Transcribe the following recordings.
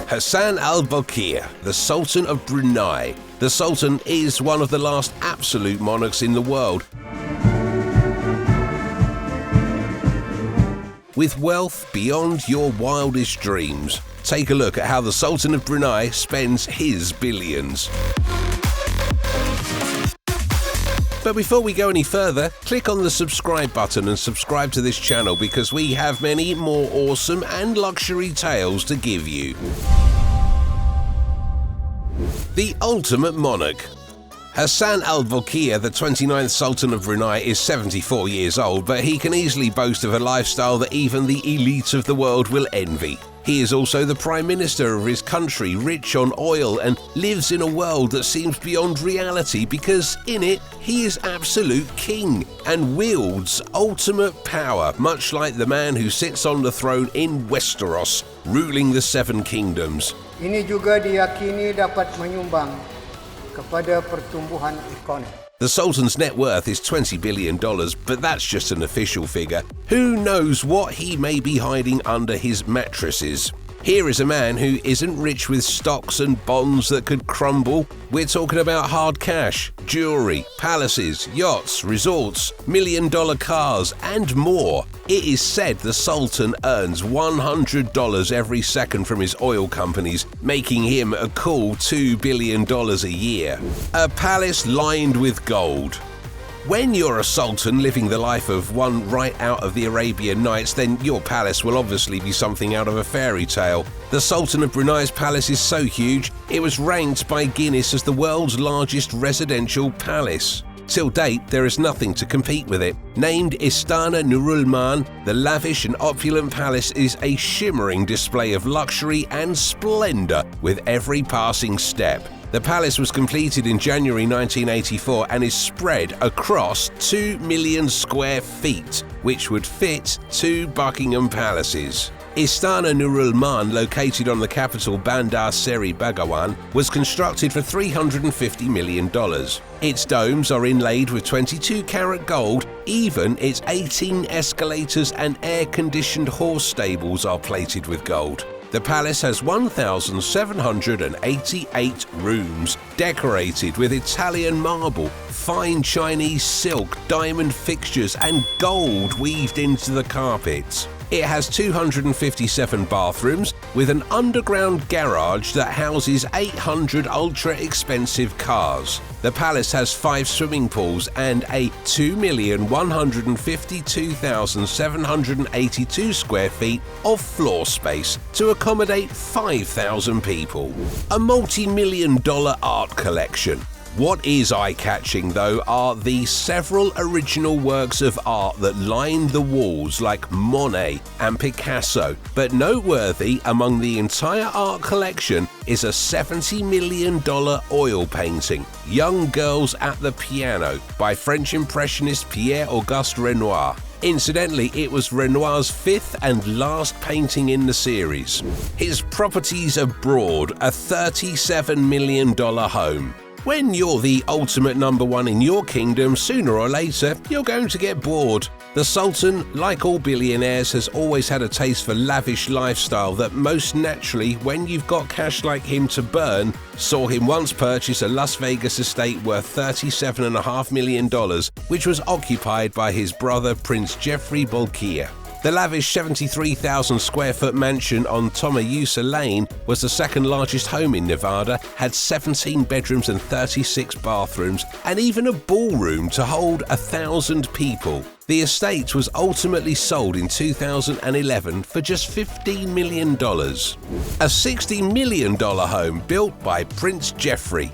Hassanlal Bolkiah, the Sultan of Brunei. The Sultan is one of the last absolute monarchs in the world, with wealth beyond your wildest dreams. Take a look at how the Sultan of Brunei spends his billions. But before we go any further, click on the subscribe button and subscribe to this channel because we have many more awesome and luxury tales to give you. The ultimate monarch. Hassanlal Bolkiah, the 29th Sultan of Brunei, is 74 years old, but he can easily boast of a lifestyle that even the elite of the world will envy. He is also the Prime Minister of his country, rich on oil, and lives in a world that seems beyond reality because in it he is absolute king and wields ultimate power, much like the man who sits on the throne in Westeros, ruling the Seven Kingdoms. Ini juga diyakini dapat menyumbang kepada pertumbuhan ekonomi. The Sultan's net worth is $20 billion, but that's just an official figure. Who knows what he may be hiding under his mattresses? Here is a man who isn't rich with stocks and bonds that could crumble. We're talking about hard cash, jewellery, palaces, yachts, resorts, million-dollar cars, and more. It is said the Sultan earns $100 every second from his oil companies, making him a cool $2 billion a year. A palace lined with gold. When you're a sultan living the life of one right out of the Arabian Nights, then your palace will obviously be something out of a fairy tale. The Sultan of Brunei's palace is so huge, it was ranked by Guinness as the world's largest residential palace. Till date, there is nothing to compete with it. Named Istana Nurul Man, the lavish and opulent palace is a shimmering display of luxury and splendour with every passing step. The palace was completed in January 1984 and is spread across 2 million square feet, which would fit 2 Buckingham palaces. Istana Nurul Man, located on the capital Bandar Seri Begawan, was constructed for $350 million. Its domes are inlaid with 22-karat gold, even its 18 escalators and air-conditioned horse stables are plated with gold. The palace has 1,788 rooms, decorated with Italian marble, fine Chinese silk, diamond fixtures, and gold weaved into the carpets. It has 257 bathrooms, with an underground garage that houses 800 ultra-expensive cars. The palace has 5 swimming pools and a 2,152,782 square feet of floor space to accommodate 5,000 people. A multi-million-dollar art collection. What is eye-catching, though, are the several original works of art that line the walls like Monet and Picasso, but noteworthy among the entire art collection is a $70 million oil painting, Young Girls at the Piano, by French Impressionist Pierre-Auguste Renoir. Incidentally, it was Renoir's 5th and last painting in the series. His properties abroad, a $37 million home. When you're the ultimate number one in your kingdom, sooner or later, you're going to get bored. The Sultan, like all billionaires, has always had a taste for lavish lifestyle that most naturally, when you've got cash like him to burn, saw him once purchase a Las Vegas estate worth $37.5 million, which was occupied by his brother Prince Geoffrey Bolkiah. The lavish 73,000 square foot mansion on 𝐦𝐤𝐬 Lane was the second largest home in Nevada, had 17 bedrooms and 36 bathrooms, and even a ballroom to hold 1,000 people. The estate was ultimately sold in 2011 for just $15 million. A $60 million home built by Prince Geoffrey.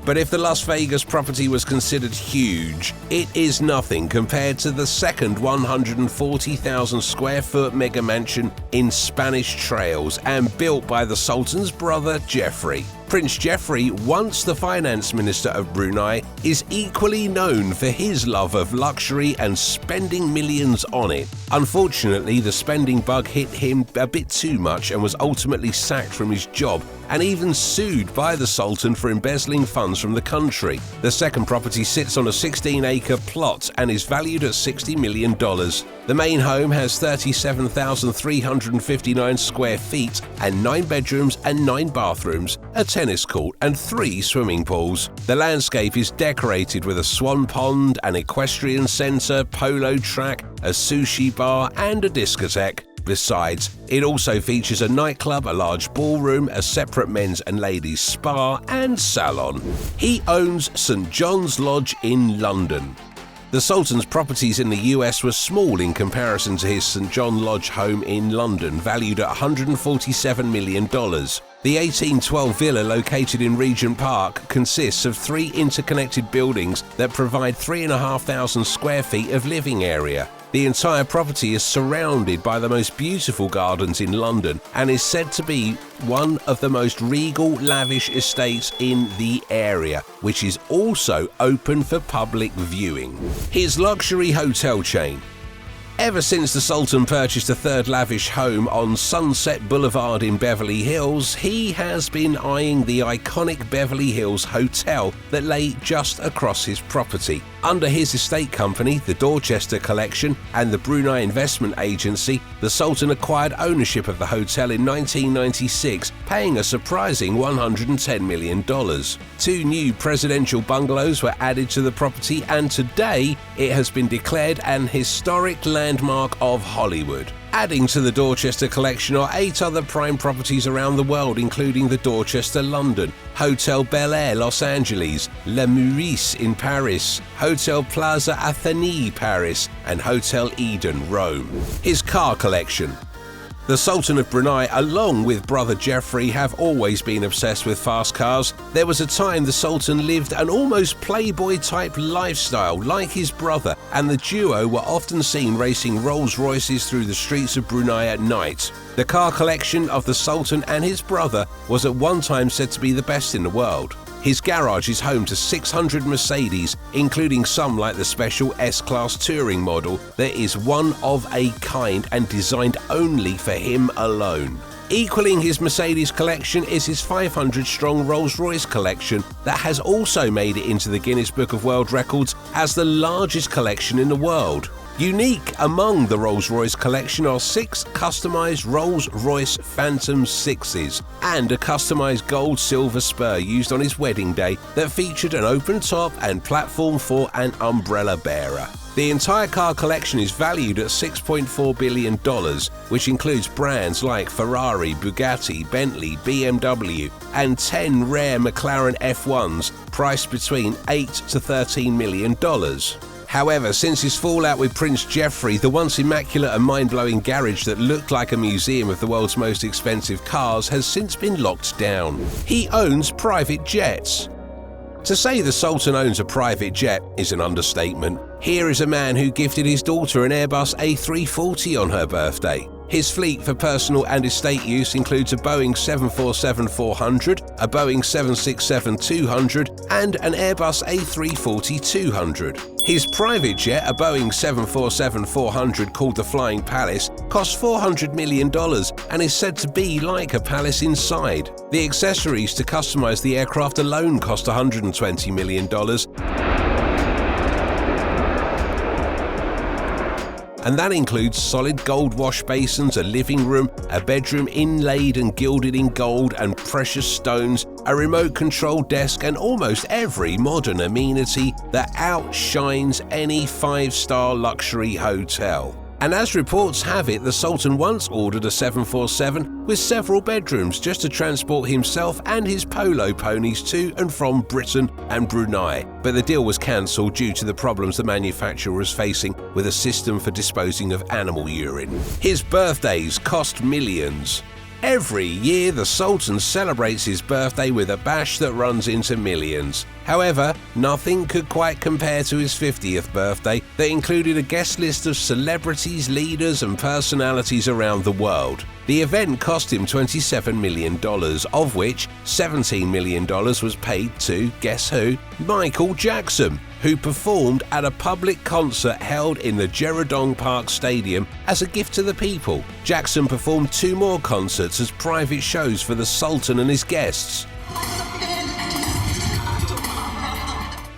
But if the Las Vegas property was considered huge, it is nothing compared to the second 140,000 square foot mega mansion in Spanish Trails and built by the Sultan's brother Geoffrey. Prince Jeffrey, once the finance minister of Brunei, is equally known for his love of luxury and spending millions on it. Unfortunately, the spending bug hit him a bit too much and was ultimately sacked from his job and even sued by the Sultan for embezzling funds from the country. The second property sits on a 16-acre plot and is valued at $60 million. The main home has 37,359 square feet and 9 bedrooms and 9 bathrooms, a tennis court and 3 swimming pools. The landscape is decorated with a swan pond, an equestrian centre, polo track, a sushi bar and a discotheque. Besides, it also features a nightclub, a large ballroom, a separate men's and ladies' spa and salon. He owns St. John's Lodge in London. The Sultan's properties in the US were small in comparison to his St. John Lodge home in London, valued at $147 million. The 1812 villa located in Regent Park consists of 3 interconnected buildings that provide 3,500 square feet of living area. The entire property is surrounded by the most beautiful gardens in London and is said to be one of the most regal, lavish estates in the area, which is also open for public viewing. His luxury hotel chain. Ever since the Sultan purchased a third lavish home on Sunset Boulevard in Beverly Hills, he has been eyeing the iconic Beverly Hills Hotel that lay just across his property. Under his estate company, the Dorchester Collection, and the Brunei Investment Agency, the Sultan acquired ownership of the hotel in 1996, paying a surprising $110 million. 2 new presidential bungalows were added to the property, and today it has been declared an historic landmark of Hollywood. Adding to the Dorchester Collection are 8 other prime properties around the world, including the Dorchester London, Hotel Bel Air Los Angeles, Le Meurice in Paris, Hotel Plaza Athénée Paris, and Hotel Eden Rome. His car collection. The Sultan of Brunei, along with brother Jeffrey, have always been obsessed with fast cars. There was a time the Sultan lived an almost playboy-type lifestyle like his brother, and the duo were often seen racing Rolls-Royces through the streets of Brunei at night. The car collection of the Sultan and his brother was at one time said to be the best in the world. His garage is home to 600 Mercedes, including some like the special S-Class touring model that is one of a kind and designed only for him alone. Equaling his Mercedes collection is his 500-strong Rolls-Royce collection that has also made it into the Guinness Book of World Records as the largest collection in the world. Unique among the Rolls-Royce collection are 6 customized Rolls-Royce Phantom 6s and a customized gold-silver spur used on his wedding day that featured an open top and platform for an umbrella bearer. The entire car collection is valued at $6.4 billion, which includes brands like Ferrari, Bugatti, Bentley, BMW, and 10 rare McLaren F1s priced between $8 to $13 million. However, since his fallout with Prince Jeffrey, the once immaculate and mind-blowing garage that looked like a museum of the world's most expensive cars has since been locked down. He owns private jets. To say the Sultan owns a private jet is an understatement. Here is a man who gifted his daughter an Airbus A340 on her birthday. His fleet for personal and estate use includes a Boeing 747-400, a Boeing 767-200, and an Airbus A340-200. His private jet, a Boeing 747-400 called the Flying Palace, costs $400 million and is said to be like a palace inside. The accessories to customize the aircraft alone cost $120 million. And that includes solid gold wash basins, a living room, a bedroom inlaid and gilded in gold and precious stones, a remote control desk, and almost every modern amenity that outshines any 5-star luxury hotel. And as reports have it, the Sultan once ordered a 747 with several bedrooms just to transport himself and his polo ponies to and from Britain and Brunei. But the deal was cancelled due to the problems the manufacturer was facing with a system for disposing of animal urine. His birthdays cost millions. Every year, the Sultan celebrates his birthday with a bash that runs into millions. However, nothing could quite compare to his 50th birthday that included a guest list of celebrities, leaders and personalities around the world. The event cost him $27 million, of which $17 million was paid to, guess who? Michael Jackson, who performed at a public concert held in the Jeredong Park Stadium as a gift to the people. Jackson performed 2 more concerts as private shows for the Sultan and his guests.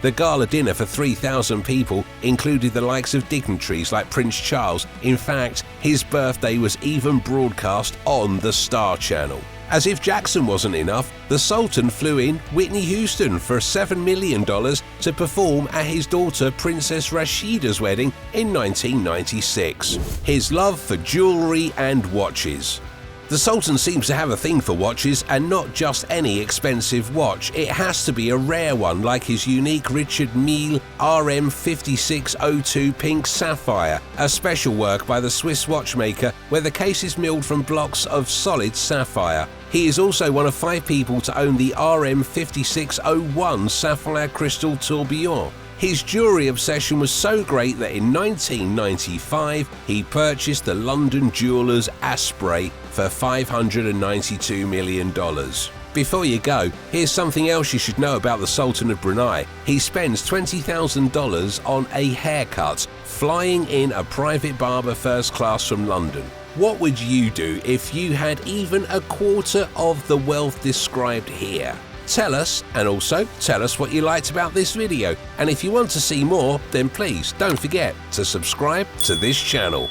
The gala dinner for 3,000 people included the likes of dignitaries like Prince Charles. In fact, his birthday was even broadcast on the Star Channel. As if Jackson wasn't enough, the Sultan flew in Whitney Houston for $7 million to perform at his daughter Princess Rashida's wedding in 1996. His love for jewellery and watches. The Sultan seems to have a thing for watches, and not just any expensive watch. It has to be a rare one, like his unique Richard Mille RM5602 Pink Sapphire, a special work by the Swiss watchmaker where the case is milled from blocks of solid sapphire. He is also one of 5 people to own the RM5601 sapphire crystal tourbillon. His jewellery obsession was so great that in 1995 he purchased the London jewellers Asprey for $592 million. Before you go, here's something else you should know about the Sultan of Brunei. He spends $20,000 on a haircut, flying in a private barber first class from London. What would you do if you had even a quarter of the wealth described here? Tell us, and also tell us what you liked about this video. And if you want to see more, then please don't forget to subscribe to this channel.